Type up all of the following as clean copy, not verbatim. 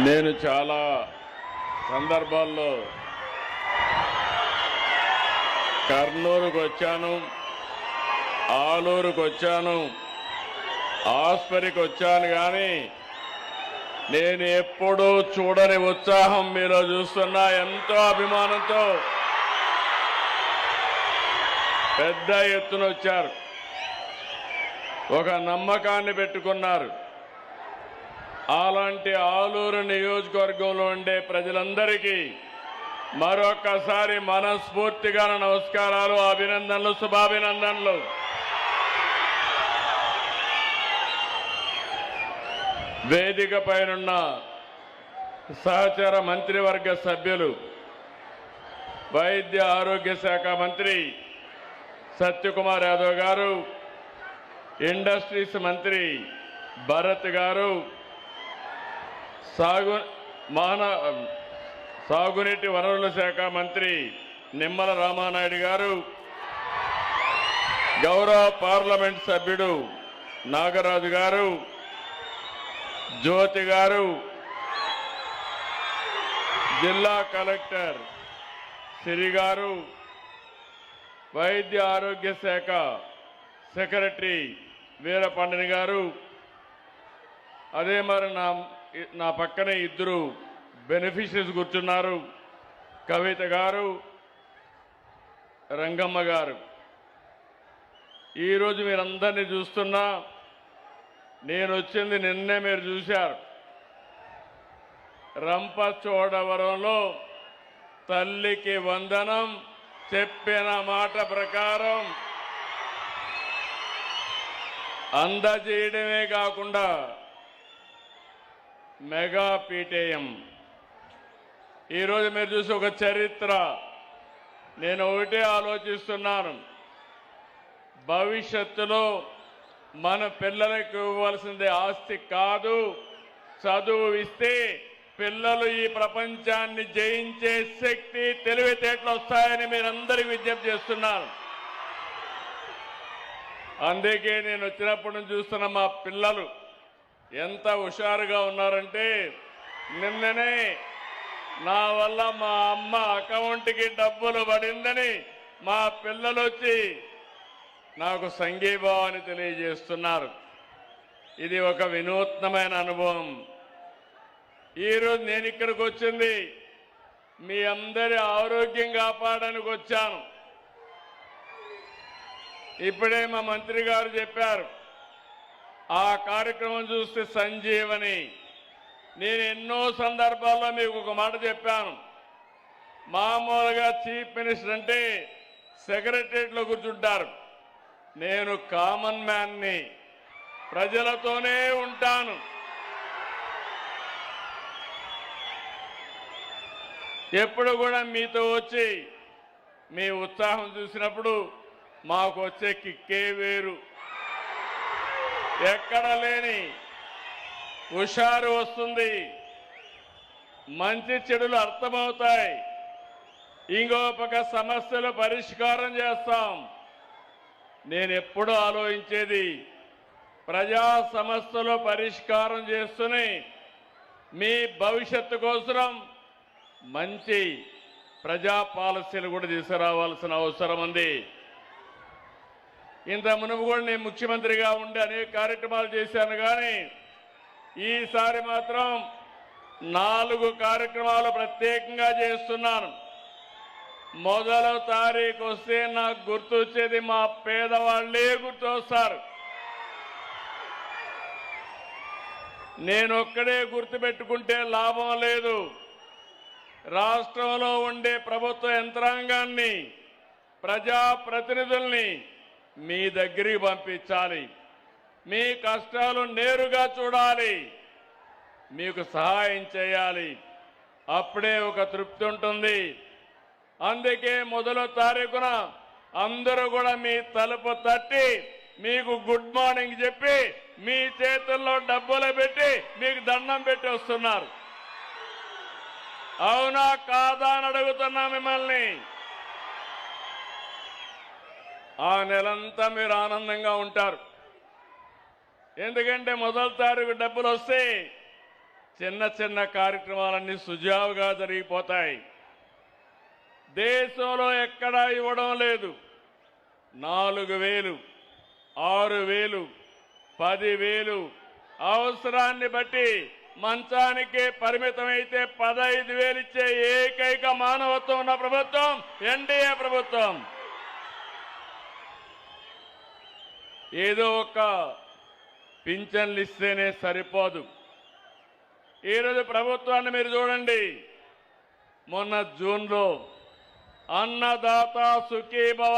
నేను చాలా సందర్భాల్లో కర్నూలుకు వచ్చాను, ఆలూరుకు వచ్చాను, ఆస్పరికి వచ్చాను. కానీ నేను ఎప్పుడూ చూడని ఉత్సాహం మీలో చూస్తున్నా. ఎంతో అభిమానంతో పెద్ద ఎత్తున వచ్చారు, ఒక నమ్మకాన్ని పెట్టుకున్నారు. అలాంటి ఆలూరు నియోజకవర్గంలో ఉండే ప్రజలందరికీ మరొక్కసారి మనస్ఫూర్తిగా నమస్కారాలు, అభినందనలు, శుభాభినందనలు. వేదిక పైనున్న సహచర మంత్రివర్గ సభ్యులు, వైద్య ఆరోగ్య శాఖ మంత్రి సత్యకుమార్ యాదవ్ గారు, ఇండస్ట్రీస్ మంత్రి భరత్ గారు, సాగునీటి వనరుల శాఖ మంత్రి నిమ్మల రామానాయుడు గారు, గౌరవ పార్లమెంట్ సభ్యుడు నాగరాజు గారు, జ్యోతి గారు, జిల్లా కలెక్టర్ సిరి గారు, వైద్య ఆరోగ్య శాఖ సెక్రటరీ వీరపండిని గారు, అదే మరి నా పక్కనే ఇద్దరు బెనిఫిషరీస్ కూర్చున్నారు, కవిత గారు, రంగమ్మ గారు. ఈరోజు మీరందరినీ చూస్తున్నా. నేను వచ్చింది నిన్నే మీరు చూశారు. రంపచోడవరంలో తల్లికి వందనం చెప్పిన మాట ప్రకారం అందజేయడమే కాకుండా మెగా పీటీఎం ఈరోజు మీరు చూసి ఒక చరిత్ర. నేను ఒకటే ఆలోచిస్తున్నాను, భవిష్యత్తులో మన పిల్లలకు ఇవ్వాల్సిందే ఆస్తి కాదు, చదువు ఇస్తే పిల్లలు ఈ ప్రపంచాన్ని జయించే శక్తి, తెలివితేటలు వస్తాయని మీరందరికీ విజ్ఞప్తి చేస్తున్నాను. అందుకే నేను వచ్చినప్పటి నుంచి చూస్తున్న మా పిల్లలు ఎంత హుషారుగా ఉన్నారంటే, నిన్ననే నా వల్ల మా అమ్మ అకౌంట్కి డబ్బులు పడిందని మా పిల్లలు వచ్చి నాకు సంఘీభావాన్ని తెలియజేస్తున్నారు. ఇది ఒక వినూత్నమైన అనుభవం. ఈరోజు నేను ఇక్కడికి వచ్చింది మీ అందరి ఆరోగ్యం కాపాడడానికి వచ్చాను. ఇప్పుడే మా మంత్రి గారు చెప్పారు, ఆ కార్యక్రమం చూస్తే సంజీవని. నేను ఎన్నో సందర్భాల్లో మీకు ఒక మాట చెప్పాను. మామూలుగా చీఫ్ మినిస్టర్ అంటే సెక్రటరియట్లో కూర్చుంటారు. నేను కామన్ మ్యాన్ని, ప్రజలతోనే ఉంటాను. ఎప్పుడు కూడా మీతో వచ్చి మీ ఉత్సాహం చూసినప్పుడు మాకు వచ్చే కిక్కే వేరు. ఎక్కడ లేని హుషారు వస్తుంది, మంచి చెడులు అర్థమవుతాయి, ఇంకో పక్క సమస్యలు పరిష్కారం చేస్తాం. నేను ఎప్పుడూ ఆలోచించేది, ప్రజా సమస్యలు పరిష్కారం చేస్తూనే మీ భవిష్యత్తు కోసం మంచి ప్రజా పాలసీలు కూడా తీసుకురావాల్సిన అవసరం ఉంది. ఇంత మునుపు కూడా నేను ముఖ్యమంత్రిగా ఉండి అనేక కార్యక్రమాలు చేశాను. కానీ ఈసారి మాత్రం 4 కార్యక్రమాలు ప్రత్యేకంగా చేస్తున్నాను. మొదటి తారీఖు వస్తే నాకు గుర్తొచ్చేది మా పేదవాళ్లే గుర్తొస్తారు. నేను ఒక్కడే గుర్తుపెట్టుకుంటే లాభం లేదు. రాష్ట్రంలో ఉండే ప్రభుత్వ యంత్రాంగాన్ని, ప్రజాప్రతినిధుల్ని మీ దగ్గరికి పంపించాలి. మీ కష్టాలు నేరుగా చూడాలి, మీకు సహాయం చేయాలి. అప్పుడే ఒక తృప్తి ఉంటుంది. అందుకే మొదటి తారీఖున అందరూ కూడా మీ తలుపు తట్టి మీకు గుడ్ మార్నింగ్ చెప్పి మీ చేతుల్లో డబ్బులు పెట్టి మీకు దండం పెట్టి వస్తున్నారు. అవునా కాదా అని అడుగుతున్నా మిమ్మల్ని. ఆ నెలంతా మీరు ఆనందంగా ఉంటారు. ఎందుకంటే మొదటి తారీఖు డబ్బులు వస్తే చిన్న చిన్న కార్యక్రమాలన్నీ సుజావుగా జరిగిపోతాయి. దేశంలో ఎక్కడా ఇవ్వడం లేదు. 4,000, 6,000, 10,000 అవసరాన్ని బట్టి మంచానికే పరిమితమైతే 15,000 ఇచ్చే ఏకైక మానవత్వం ఉన్న ప్రభుత్వం ఎన్డీఏ ప్రభుత్వం. ఏదో ఒక పింఛన్లు ఇస్తేనే సరిపోదు. ఈరోజు ప్రభుత్వాన్ని మీరు చూడండి. మొన్న జూన్లో అన్నదాత సుఖీభవ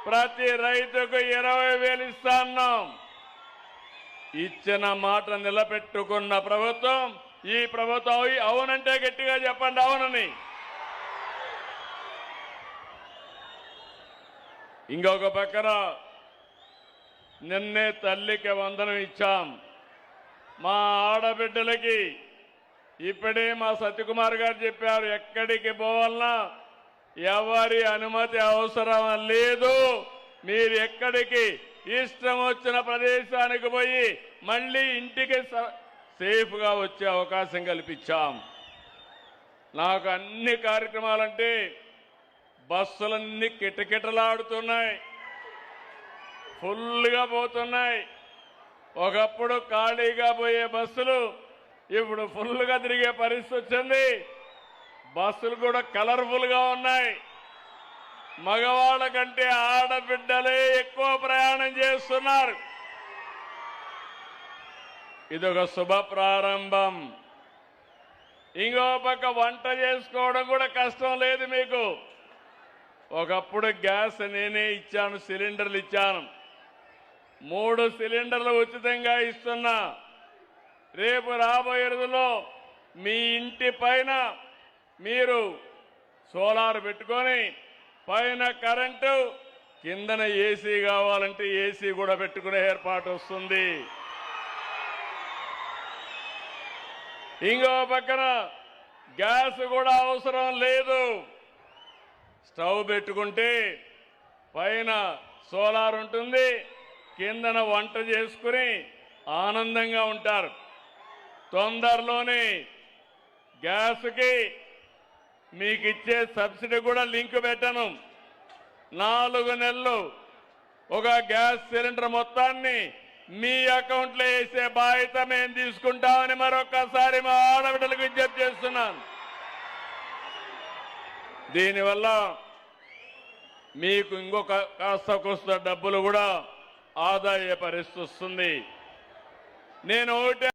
ప్రతి రైతుకు 20,000 ఇస్తా అన్నాం. ఇచ్చిన మాట నిలబెట్టుకున్న ప్రభుత్వం ఈ ప్రభుత్వం. అవునంటే గట్టిగా చెప్పండి అవునని. ఇంకొక పక్కన నిన్నే తల్లికి వందనం ఇచ్చాం. మా ఆడబిడ్డలకి ఇప్పుడే మా సత్యకుమార్ గారు చెప్పారు, ఎక్కడికి పోవాలన్నా ఎవరి అనుమతి అవసరం లేదు. మీరు ఎక్కడికి ఇష్టం వచ్చిన ప్రదేశానికి పోయి మళ్ళీ ఇంటికి సేఫ్గా వచ్చే అవకాశం కల్పించాం. నాకు అన్ని కార్యక్రమాలంటే బస్సులన్నీ కిటకిటలాడుతున్నాయి, ఫుల్గా పోతున్నాయి. ఒకప్పుడు ఖాళీగా పోయే బస్సులు ఇప్పుడు ఫుల్గా తిరిగే పరిస్థితి వచ్చింది. బస్సులు కూడా కలర్ఫుల్గా ఉన్నాయి. మగవాళ్ళ కంటే ఆడబిడ్డలే ఎక్కువ ప్రయాణం చేస్తున్నారు. ఇదొక శుభ ప్రారంభం. ఇంకో పక్క వంట చేసుకోవడం కూడా కష్టం లేదు మీకు. ఒకప్పుడు గ్యాస్ నేనే ఇచ్చాను, సిలిండర్లు ఇచ్చాను. 3 సిలిండర్లు ఉచితంగా ఇస్తున్నా. రేపు రాబోయే రోజుల్లో మీ ఇంటి పైన మీరు సోలార్ పెట్టుకొని పైన కరెంటు, కిందన ఏసీ కావాలంటే ఏసీ కూడా పెట్టుకునే ఏర్పాటు వస్తుంది. ఇంకో పక్కన గ్యాస్ కూడా అవసరం లేదు. స్టవ్ పెట్టుకుంటే పైన సోలార్ ఉంటుంది, కిందన వంట చేసుకుని ఆనందంగా ఉంటారు. తొందరలోనే గ్యాస్కి మీకు ఇచ్చే సబ్సిడీ కూడా లింక్ పెట్టను. 4 నెలలు ఒక గ్యాస్ సిలిండర్ మొత్తాన్ని మీ అకౌంట్లో వేసే బాధ్యత మేము తీసుకుంటామని మరొకసారి మా ఆడబిడ్డలకు విజ్ఞప్తి చేస్తున్నాను. దీనివల్ల మీకు ఇంకొక కాస్త డబ్బులు కూడా ఆదా అయ్యే పరిస్థితి వస్తుంది. నేను ఒకటే